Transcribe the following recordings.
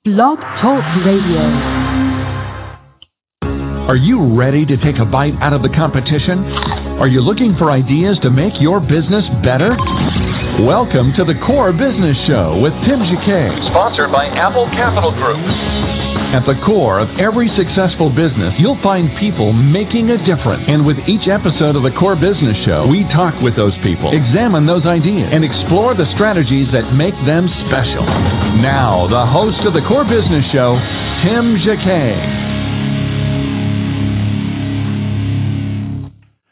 Blog Talk Radio. Are you ready to take a bite out of the competition? Are you looking for ideas to make your business better? Welcome to the Core Business Show with Tim Jacquet, sponsored by Apple Capital Group. At the core of every successful business, you'll find people making a difference. And with each episode of the Core Business Show, we talk with those people, examine those ideas, and explore the strategies that make them special. Now, the host of the Core Business Show, Tim Jacquet.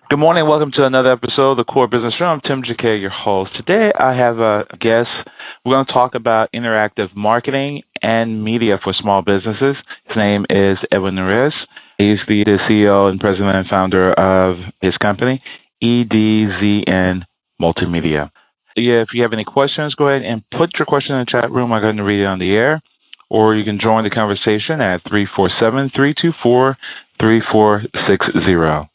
Good morning. Welcome to another episode of the Core Business Show. I'm Tim Jacquet, your host. Today, I have a guest. We're going to talk about interactive marketing and media for small businesses. His name is Edwin Reyes. He's the CEO and president and founder of his company, EDZN Multimedia. Yeah, if you have any questions, go ahead and put your question in the chat room. I'm going to read it on the air. Or you can join the conversation at 347-324-3460.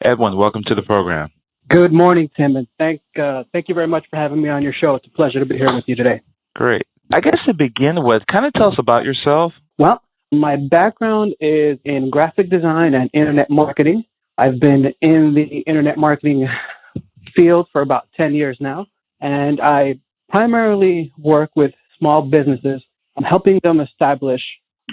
Edwin, welcome to the program. Good morning, Tim, and thank you very much for having me on your show. It's a pleasure to be here with you today. Great. I guess to begin with, kind of tell us about yourself. Well, my background is in graphic design and internet marketing. I've been in the internet marketing field for about 10 years now, and I primarily work with small businesses. I'm helping them establish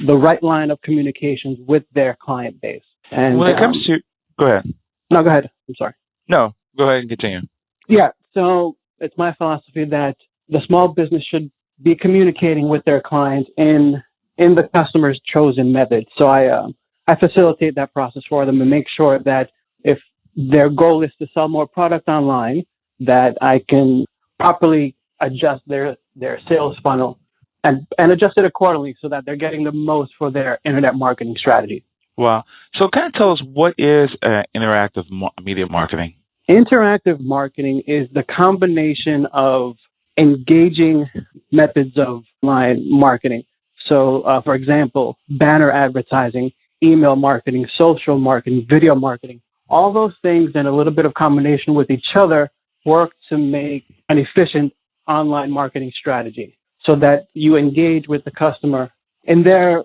the right line of communications with their client base. And when it comes to... Go ahead. No, go ahead. I'm sorry. No, go ahead and continue. Yeah, so it's my philosophy that the small business should be communicating with their clients in the customer's chosen method. So I facilitate that process for them and make sure that if their goal is to sell more product online, that I can properly adjust their sales funnel and adjust it accordingly so that they're getting the most for their internet marketing strategy. Wow. So kind of tell us, what is interactive media marketing? Interactive marketing is the combination of engaging methods of online marketing. So, for example, banner advertising, email marketing, social marketing, video marketing, all those things and a little bit of combination with each other work to make an efficient online marketing strategy so that you engage with the customer in their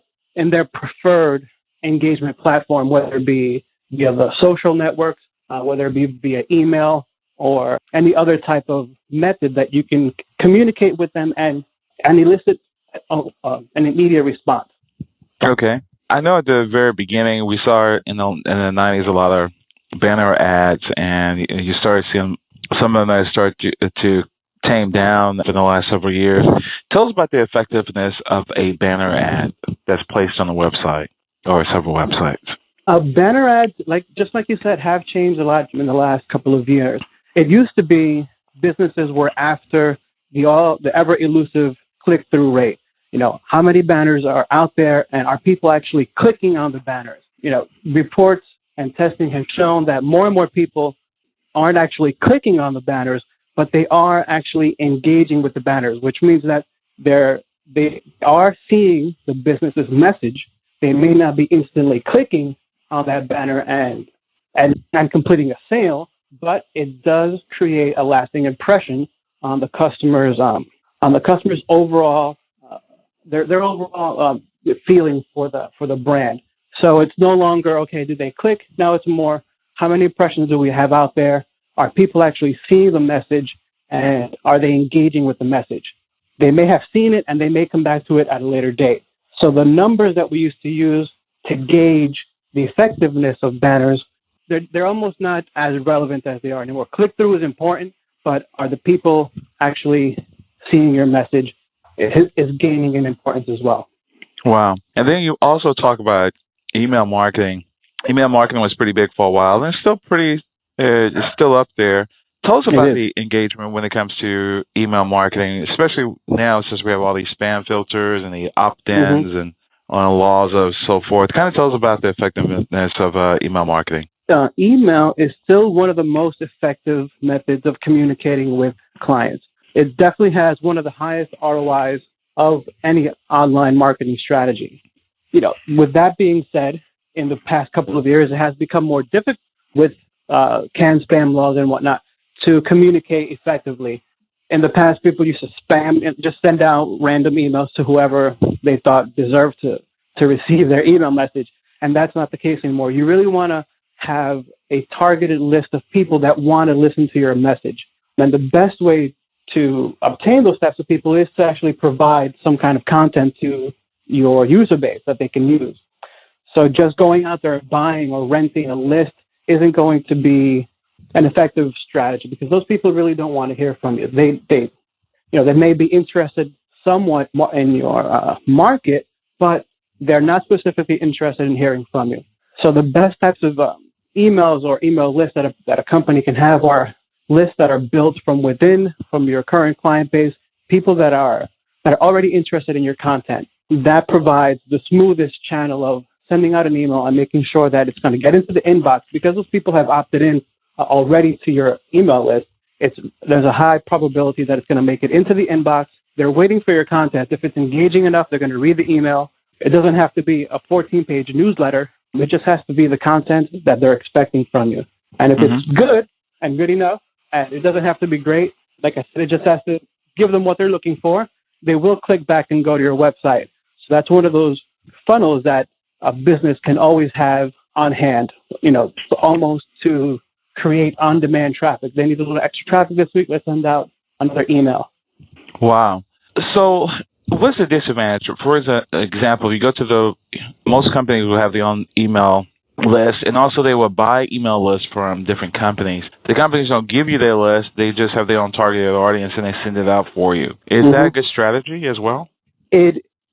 preferred engagement platform, whether it be via the social networks, whether it be via email or any other type of method that you can communicate with them and elicit an immediate response. Okay. I know at the very beginning we saw in the 90s a lot of banner ads, and you started seeing some of them that started to tame down in the last several years. Tell us about the effectiveness of a banner ad that's placed on a website or several websites. Banner ads, just like you said, have changed a lot in the last couple of years. It used to be businesses were after the ever elusive click-through rate. You know, how many banners are out there, and are people actually clicking on the banners? You know, reports and testing have shown that more and more people aren't actually clicking on the banners, but they are actually engaging with the banners, which means that they are seeing the business's message. They may not be instantly clicking on that banner and completing a sale, but it does create a lasting impression on the customer's overall their overall feeling for the brand. So it's no longer, okay, did they click? Now it's more, how many impressions do we have out there? Are people actually seeing the message, and are they engaging with the message? They may have seen it and they may come back to it at a later date. So the numbers that we used to use to gauge the effectiveness of banners, they're almost not as relevant as they are anymore. Click-through is important, but are the people actually seeing your message is gaining in importance as well. Wow. And then you also talk about email marketing. Email marketing was pretty big for a while, and it's still up there. Tell us about the engagement when it comes to email marketing, especially now since we have all these spam filters and the opt-ins and laws of so forth. Kind of tell us about the effectiveness of email marketing. Email is still one of the most effective methods of communicating with clients. It definitely has one of the highest ROIs of any online marketing strategy. You know, with that being said, in the past couple of years, it has become more difficult with canned spam laws and whatnot to communicate effectively. In the past, people used to spam and just send out random emails to whoever they thought deserved to receive their email message. And that's not the case anymore. You really want to have a targeted list of people that want to listen to your message. And the best way to obtain those types of people is to actually provide some kind of content to your user base that they can use. So just going out there buying or renting a list isn't going to be an effective strategy because those people really don't want to hear from you. They may be interested somewhat in your market, but they're not specifically interested in hearing from you. So the best types of emails or email lists that a company can have are lists that are built from within, from your current client base, people that are already interested in your content. That provides the smoothest channel of sending out an email and making sure that it's going to get into the inbox because those people have opted in already to your email list. There's a high probability that it's going to make it into the inbox. They're waiting for your content. If it's engaging enough, they're going to read the email. It doesn't have to be a 14-page newsletter. It just has to be the content that they're expecting from you. And if it's good and good enough, and it doesn't have to be great, like I said, it just has to give them what they're looking for. They will click back and go to your website. So that's one of those funnels that a business can always have on hand, almost to create on-demand traffic. They need a little extra traffic this week. Let's send out another email. Wow. So what's the disadvantage? For example, you go to most companies will have their own email list, and also they will buy email lists from different companies. The companies don't give you their list. They just have their own targeted audience, and they send it out for you. Is that a good strategy as well?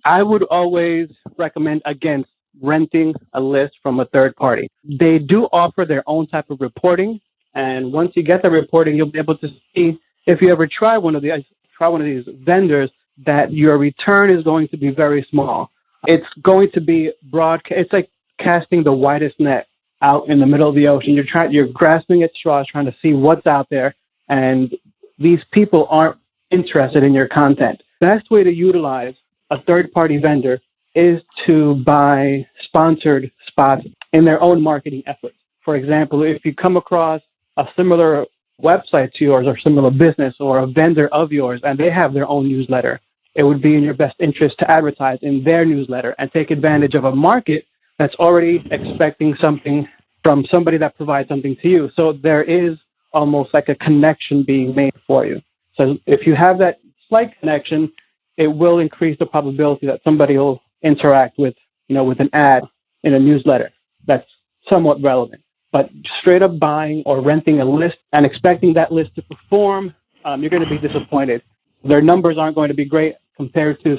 I would always recommend against renting a list from a third party. They do offer their own type of reporting, and once you get the reporting, you'll be able to see if you ever try one of these vendors that your return is going to be very small. It's going to be it's like casting the widest net out in the middle of the ocean. You're grasping at straws, trying to see what's out there, and these people aren't interested in your content. Best way to utilize a third-party vendor is to buy sponsored spots in their own marketing efforts. For example, if you come across a similar website to yours or similar business or a vendor of yours and they have their own newsletter, it would be in your best interest to advertise in their newsletter and take advantage of a market that's already expecting something from somebody that provides something to you. So there is almost like a connection being made for you. So if you have that slight connection, it will increase the probability that somebody will interact with an ad in a newsletter that's somewhat relevant. But straight up buying or renting a list and expecting that list to perform, you're going to be disappointed. Their numbers aren't going to be great compared to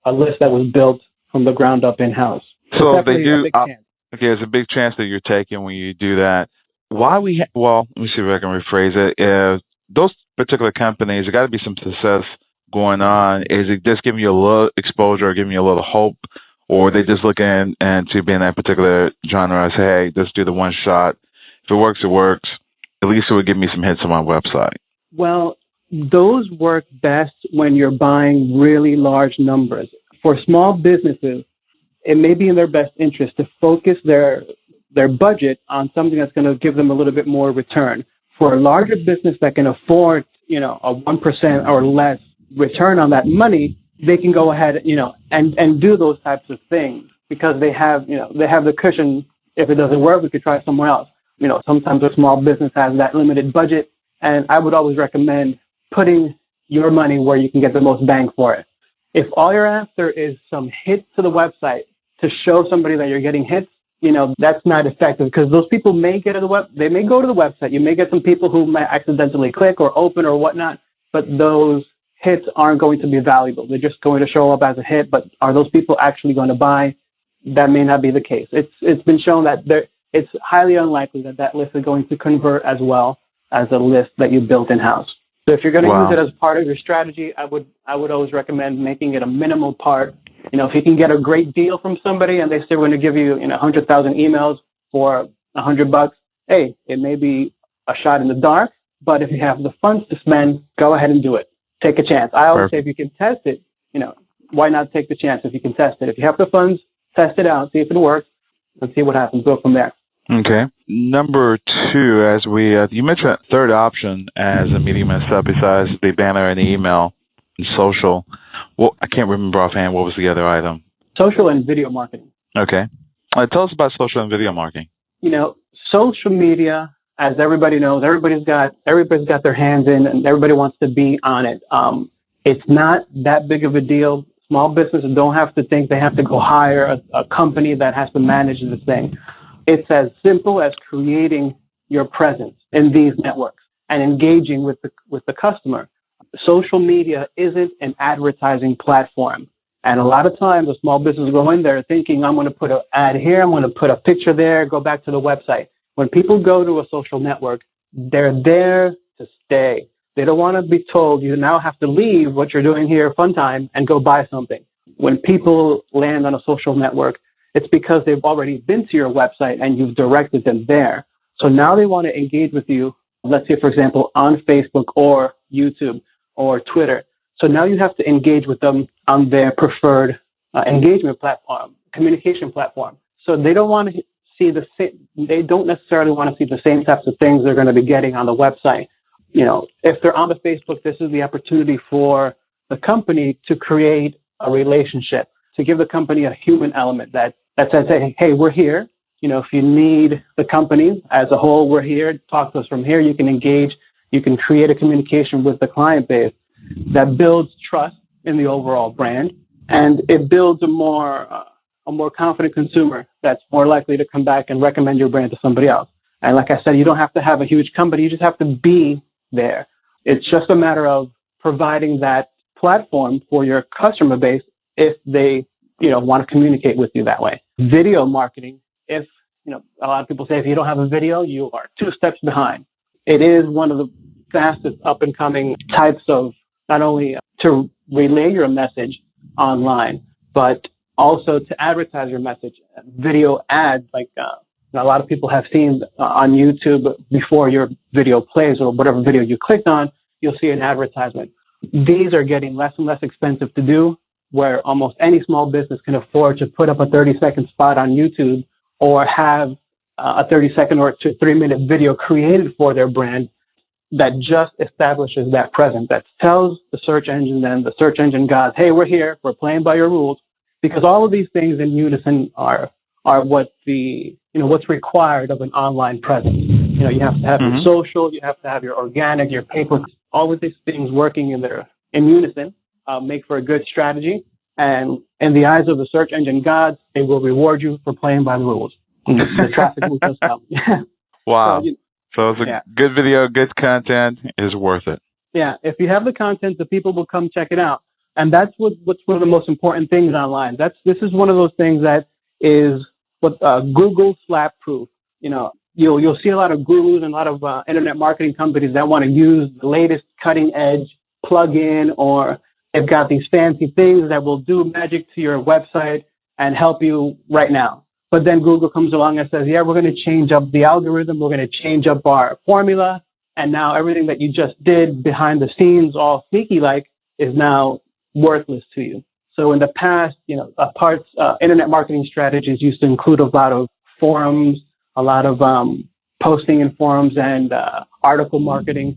a list that was built from the ground up in-house. So they do. There's a big chance that you're taking when you do that. Let me see if I can rephrase it. Those particular companies, there got to be some success going on. Is it just giving you a little exposure or giving you a little hope, or are they just looking and to be in that particular genre as, hey, let's do the one shot. If it works, it works. At least it would give me some hits on my website. Well, those work best when you're buying really large numbers. For small businesses, it may be in their best interest to focus their budget on something that's going to give them a little bit more return. For a larger business that can afford, a 1% or less return on that money, they can go ahead, and do those types of things because they have the cushion. If it doesn't work, we could try somewhere else. Sometimes a small business has that limited budget, and I would always recommend putting your money where you can get the most bang for it. If all you're after is some hits to the website to show somebody that you're getting hits, that's not effective because those people may they may go to the website. You may get some people who might accidentally click or open or whatnot, but those hits aren't going to be valuable. They're just going to show up as a hit, but are those people actually going to buy? That may not be the case. It's been shown that it's highly unlikely that list is going to convert as well as a list that you built in-house. So if you're going to use it as part of your strategy, I would always recommend making it a minimal part. If you can get a great deal from somebody and they say we're going to give you 100,000 emails for $100, hey, it may be a shot in the dark, but if you have the funds to spend, go ahead and do it. Take a chance. I always say if you can test it, why not take the chance if you can test it? If you have the funds, test it out, see if it works, and see what happens. Go from there. Okay. number two, as you mentioned that third option as a medium and stuff besides the banner and the email and social. Well, I can't remember offhand what was the other item. Social and video marketing. Okay. Tell us about social and video marketing. Social media, as everybody knows, everybody's got their hands in, and everybody wants to be on it. It's not that big of a deal. Small businesses don't have to think they have to go hire a company that has to manage this thing. It's as simple as creating your presence in these networks and engaging with the customer. Social media isn't an advertising platform. And a lot of times, a small business go in there thinking, I'm going to put an ad here, I'm going to put a picture there, go back to the website. When people go to a social network, they're there to stay. They don't want to be told, you now have to leave what you're doing here, fun time, and go buy something. When people land on a social network, it's because they've already been to your website and you've directed them there. So now they want to engage with you, let's say, for example, on Facebook or YouTube or Twitter. So now you have to engage with them on their preferred engagement platform, communication platform. So they don't want to see they don't necessarily want to see the same types of things they're going to be getting on the website. If they're on the Facebook, this is the opportunity for the company to create a relationship, to give the company a human element that says, hey, we're here. If you need the company as a whole, we're here. Talk to us from here. You can engage. You can create a communication with the client base that builds trust in the overall brand, and it builds a more confident consumer that's more likely to come back and recommend your brand to somebody else. And like I said, you don't have to have a huge company. You just have to be there. It's just a matter of providing that platform for your customer base if they, want to communicate with you that way. Video marketing, if, a lot of people say if you don't have a video, you are 2 steps behind. It is one of the fastest up and coming types of not only to relay your message online, but also to advertise your message. Video ads, like a lot of people have seen on YouTube before your video plays or whatever video you clicked on, you'll see an advertisement. These are getting less and less expensive to do, where almost any small business can afford to put up a 30-second spot on YouTube or have a 30-second or 3-minute video created for their brand that just establishes that presence, that tells the search engine and the search engine gods, hey, we're here, we're playing by your rules, because all of these things in unison are what what's required of an online presence. You have to have your social, you have to have your organic, your paper, all of these things working in unison make for a good strategy. And in the eyes of the search engine gods, they will reward you for playing by the rules. The traffic will just come. Wow. So it's a good video, good content is worth it. Yeah. If you have the content, the people will come check it out. And that's what's one of the most important things online. This is one of those things that is what Google slap proof. You'll see a lot of gurus and a lot of internet marketing companies that want to use the latest cutting edge plugin, or they've got these fancy things that will do magic to your website and help you right now. But then Google comes along and says, yeah, we're going to change up the algorithm. We're going to change up our formula. And now everything that you just did behind the scenes, all sneaky like, is now worthless to you. So in the past, internet marketing strategies used to include a lot of forums, a lot of posting in forums and article marketing.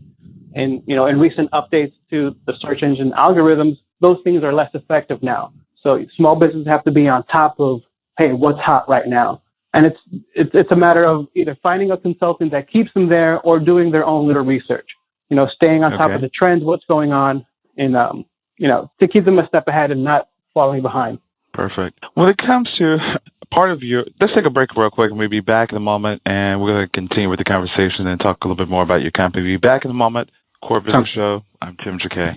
And, in recent updates to the search engine algorithms, those things are less effective now. So small businesses have to be on top of, hey, what's hot right now? And it's a matter of either finding a consultant that keeps them there or doing their own little research, staying on top of the trends, what's going on, and, to keep them a step ahead and not falling behind. Perfect. When it comes to part of let's take a break real quick and we'll be back in a moment, and we're going to continue with the conversation and talk a little bit more about your company. We'll be back in a moment. Core Business Show. I'm Tim Jacquet.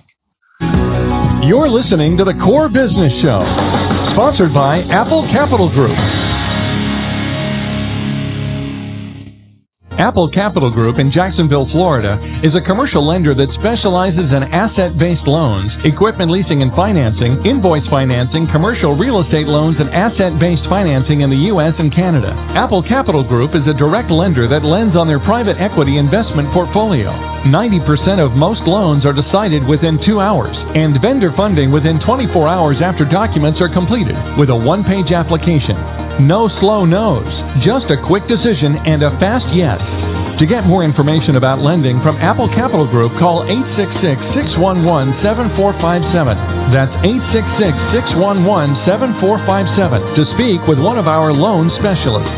You're listening to the Core Business Show, sponsored by Apple Capital Group. Apple Capital Group in Jacksonville, Florida, is a commercial lender that specializes in asset-based loans, equipment leasing and financing, invoice financing, commercial real estate loans, and asset-based financing in the U.S. and Canada. Apple Capital Group is a direct lender that lends on their private equity investment portfolio. 90% of most loans are decided within 2 hours, and vendor funding within 24 hours after documents are completed, with a one-page application. No slow no's. Just a quick decision and a fast yes. To get more information about lending from Apple Capital Group, call 866-611-7457. That's 866-611-7457 to speak with one of our loan specialists.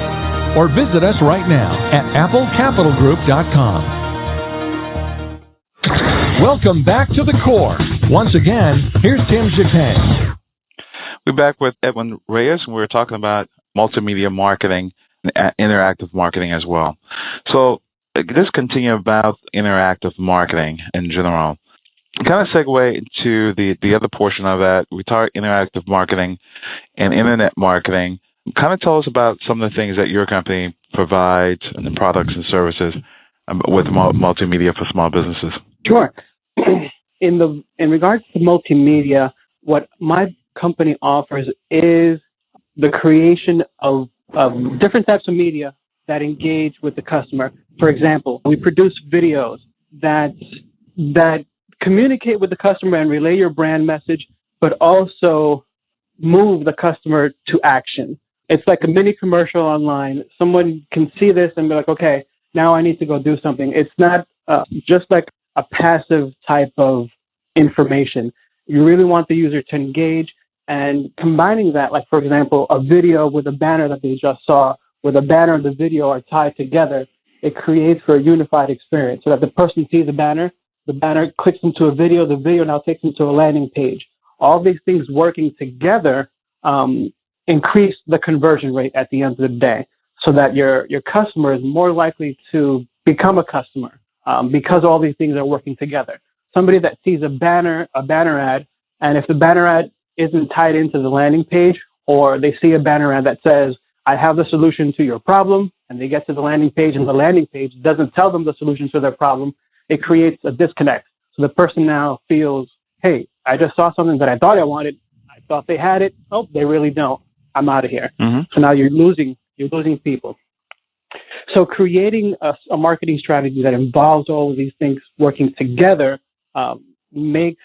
Or visit us right now at applecapitalgroup.com. Welcome back to the Core. Once again, here's Tim Jacquet. We're back with Edwin Reyes, and we're talking about multimedia marketing and interactive marketing as well. So let's continue about interactive marketing in general. Kind of segue into the other portion of that. We talk interactive marketing and internet marketing. Kind of tell us about some of the things that your company provides and the products and services with multimedia for small businesses. Sure. In regards to multimedia, what my company offers is the creation of different types of media that engage with the customer. For example, we produce videos that communicate with the customer and relay your brand message, but also move the customer to action. It's like a mini commercial online. Someone can see this and be like, okay, now I need to go do something. It's not just like a passive type of information. You really want the user to engage, and combining that, like, for example, a video with a banner that they just saw, where the banner and the video are tied together, it creates for a unified experience so that the person sees the banner clicks into a video, the video now takes them to a landing page. All these things working together increase the conversion rate at the end of the day, so that your customer is more likely to become a customer because all these things are working together. Somebody that sees a banner ad, and if the banner ad isn't tied into the landing page, or they see a banner ad that says, I have the solution to your problem, and they get to the landing page and the landing page doesn't tell them the solution to their problem, it creates a disconnect. So the person now feels, hey, I just saw something that I thought I wanted. I thought they had it. Oh, they really don't. I'm out of here. Mm-hmm. So now you're losing people. So creating a marketing strategy that involves all of these things working together makes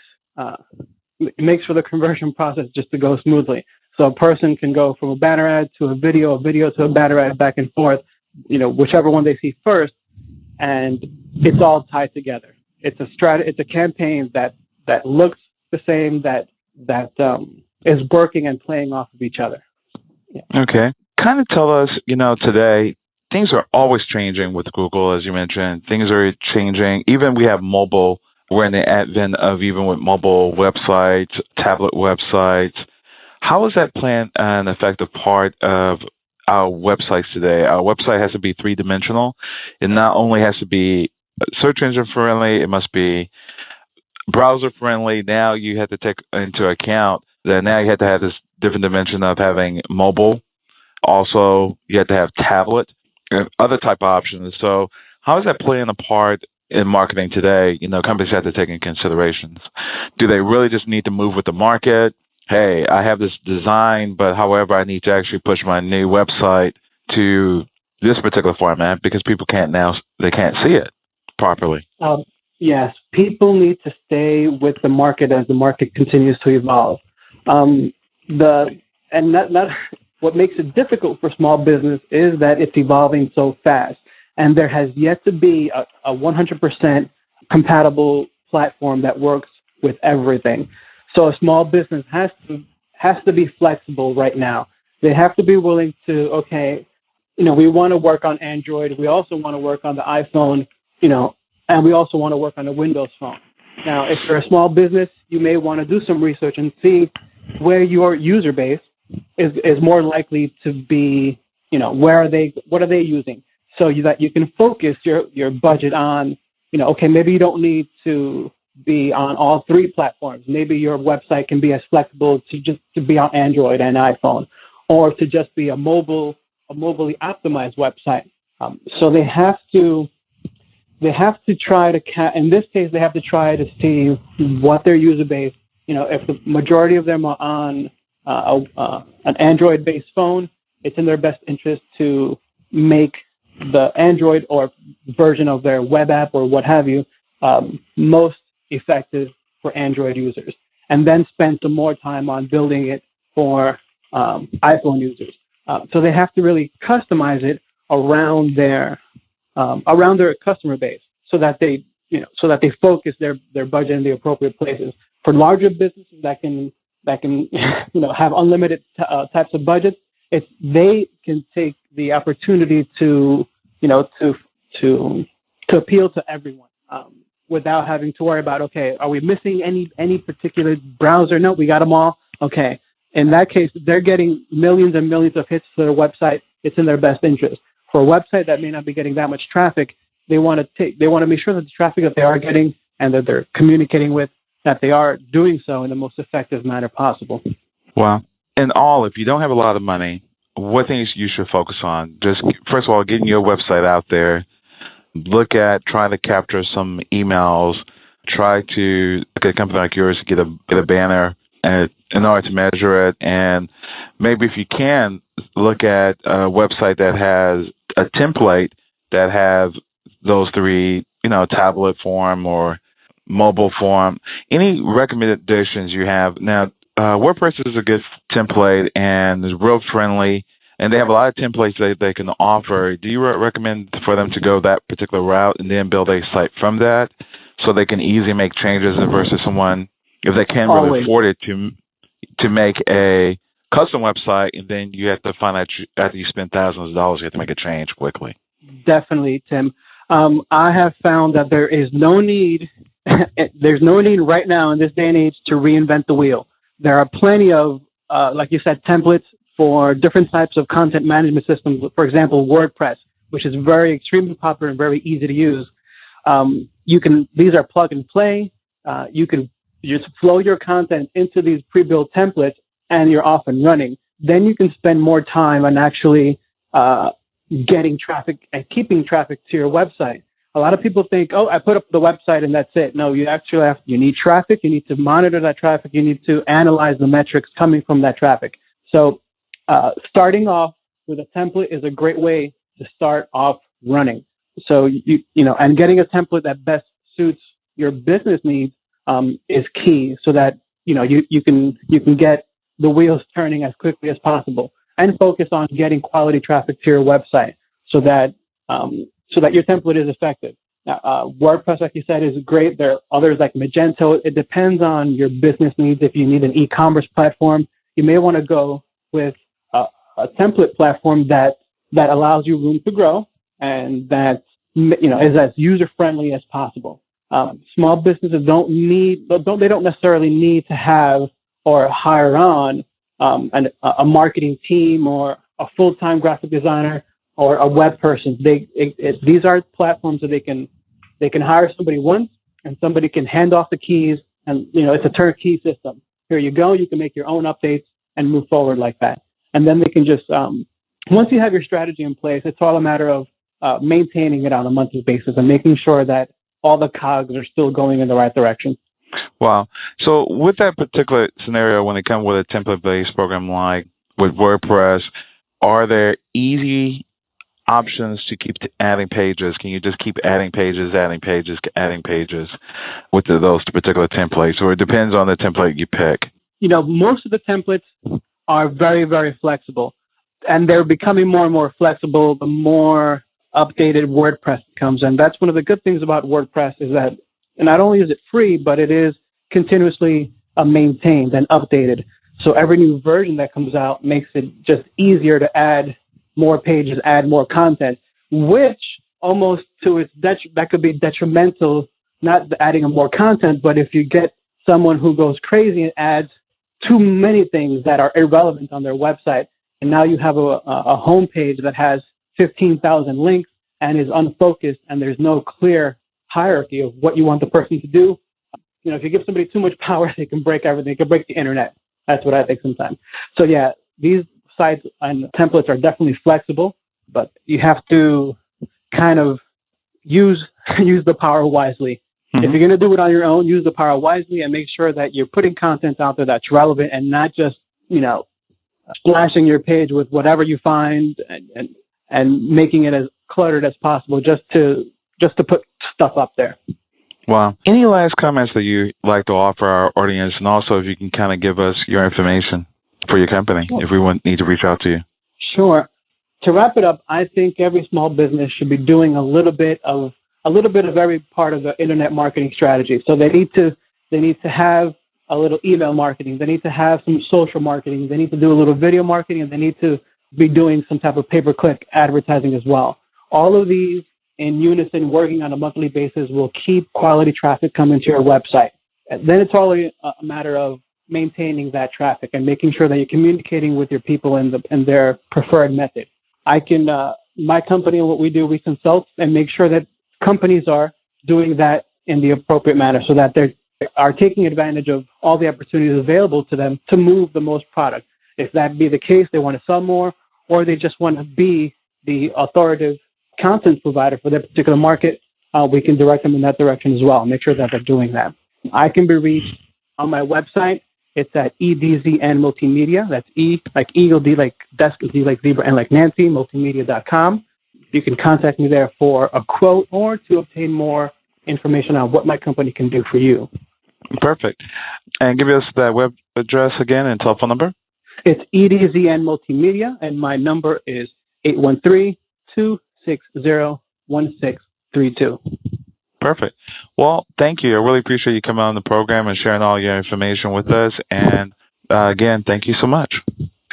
for the conversion process just to go smoothly. So a person can go from a banner ad to a video to a banner ad, back and forth, whichever one they see first, and it's all tied together. It's a campaign that looks the same, that is working and playing off of each other. Yeah. Okay. Kind of tell us, today, things are always changing with Google, as you mentioned. Things are changing. Even we have mobile. We're in the advent of even with mobile websites, tablet websites. How is that playing an effective part of our websites today? Our website has to be three-dimensional. It not only has to be search engine friendly, it must be browser friendly. Now you have to take into account that now you have to have this different dimension of having mobile. Also, you have to have tablet and other type of options. So how is that playing a part in marketing today? Companies have to take in considerations. Do they really just need to move with the market? Hey, I have this design, but however, I need to actually push my new website to this particular format because people can't see it properly. Yes, people need to stay with the market as the market continues to evolve. What makes it difficult for small business is that it's evolving so fast, and there has yet to be a 100% compatible platform that works with everything. So a small business has to be flexible right now. They have to be willing to, we want to work on Android. We also want to work on the iPhone, and we also want to work on a Windows phone. Now, if you're a small business, you may want to do some research and see where your user base is more likely to be, what are they using? So that you can focus your budget on, maybe you don't need to be on all three platforms. Maybe your website can be as flexible to be on Android and iPhone, or to just be a mobilely optimized website. So they have to try to, in this case, they have to try to see what their user base, if the majority of them are on an Android-based phone, it's in their best interest to make the Android or version of their web app or what have you most effective for Android users, and then spend some more time on building it for iPhone users. So they have to really customize it around their customer base, so that they focus their budget in the appropriate places. For larger businesses that can have unlimited types of budgets, they can take the opportunity to appeal to everyone without having to worry about, okay, are we missing any particular browser? No, we got them all. Okay. In that case, they're getting millions and millions of hits to their website. It's in their best interest. For a website that may not be getting that much traffic, they want to make sure that the traffic that they are getting and that they're communicating with, that they are doing so in the most effective manner possible. Well, in all, if you don't have a lot of money, what things you should focus on? Just first of all, getting your website out there. Look at trying to capture some emails. Try to get a company like yours to get a banner in order to measure it, and maybe if you can, look at a website that has a template that has those three, tablet form or mobile form. Any recommendations you have? Now, WordPress is a good template and is real friendly, and they have a lot of templates that they can offer. Do you recommend for them to go that particular route and then build a site from that so they can easily make changes versus someone, if they can't really afford it, to make a custom website, and then you have to find out after you spend thousands of dollars, you have to make a change quickly? Definitely, Tim. I have found that there is no need. There's no need right now in this day and age to reinvent the wheel. There are plenty of, like you said, templates for different types of content management systems. For example, WordPress, which is extremely popular and very easy to use. These are plug and play. You can just flow your content into these pre-built templates, and you're off and running. Then you can spend more time on actually getting traffic and keeping traffic to your website. A lot of people think, I put up the website and that's it. No, you actually you need traffic. You need to monitor that traffic. You need to analyze the metrics coming from that traffic. So starting off with a template is a great way to start off running. So, and getting a template that best suits your business needs is key, so that, you can get the wheels turning as quickly as possible, and focus on getting quality traffic to your website so that your template is effective. Now, WordPress, like you said, is great. There are others like Magento. It depends on your business needs. If you need an e-commerce platform, you may want to go with a template platform that allows you room to grow and that is as user friendly as possible. Small businesses don't necessarily need to have or hire on a marketing team or a full-time graphic designer or a web person. These are platforms that they can hire somebody once, and somebody can hand off the keys, and it's a turnkey system. Here you go. You can make your own updates and move forward like that. And then they can just once you have your strategy in place, it's all a matter of maintaining it on a monthly basis and making sure that all the cogs are still going in the right direction. Wow. So with that particular scenario, when it comes with a template-based program like with WordPress, are there easy options to keep adding pages? Can you just keep adding pages with those particular templates, or it depends on the template you pick? Most of the templates are very, very flexible, and they're becoming more and more flexible the more updated WordPress becomes. And that's one of the good things about WordPress, is that not only is it free, but it is continuously maintained and updated. So every new version that comes out makes it just easier to add more pages, add more content, which almost that could be detrimental, not adding more content, but if you get someone who goes crazy and adds too many things that are irrelevant on their website, and now you have a homepage that has 15,000 links and is unfocused, and there's no clear hierarchy of what you want the person to do. If you give somebody too much power, they can break everything. They can break the internet. That's what I think sometimes. So yeah, these sites and templates are definitely flexible, but you have to kind of use the power wisely. Mm-hmm. If you're going to do it on your own, use the power wisely and make sure that you're putting content out there that's relevant and not just, splashing your page with whatever you find and making it as cluttered as possible just to put stuff up there. Wow. Any last comments that you'd like to offer our audience, and also if you can kind of give us your information for your company if we need to reach out to you? Sure. To wrap it up, I think every small business should be doing a little bit of every part of the internet marketing strategy. So they need to have a little email marketing. They need to have some social marketing. They need to do a little video marketing, and they need to be doing some type of pay-per-click advertising as well. All of these in unison, working on a monthly basis, will keep quality traffic coming to your website. And then it's all a matter of maintaining that traffic and making sure that you're communicating with your people in their preferred method. My company and what we do, we consult and make sure that companies are doing that in the appropriate manner so that they are taking advantage of all the opportunities available to them to move the most product. If that be the case, they want to sell more, or they just want to be the authoritative content provider for their particular market, we can direct them in that direction as well. Make sure that they're doing that. I can be reached on my website. It's at EDZN Multimedia. That's E like Eagle, D like desk, Z like zebra, and like Nancy, multimedia.com. You can contact me there for a quote or to obtain more information on what my company can do for you. Perfect. And give us that web address again and telephone number. It's EDZN Multimedia, and my number is 813-260-1632. Perfect. Well, thank you. I really appreciate you coming on the program and sharing all your information with us. And again, thank you so much.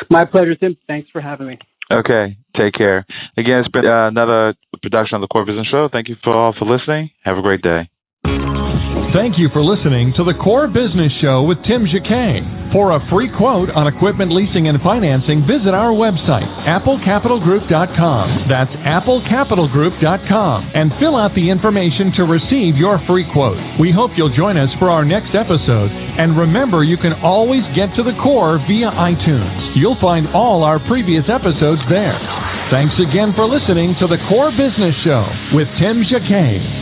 My pleasure, Tim. Thanks for having me. Okay. Take care. Again, it's been another production of the Core Business Show. Thank you all for listening. Have a great day. Thank you for listening to the Core Business Show with Tim Jacquet. For a free quote on equipment leasing and financing, visit our website, applecapitalgroup.com. That's applecapitalgroup.com. And fill out the information to receive your free quote. We hope you'll join us for our next episode. And remember, you can always get to the Core via iTunes. You'll find all our previous episodes there. Thanks again for listening to the Core Business Show with Tim Jacquet.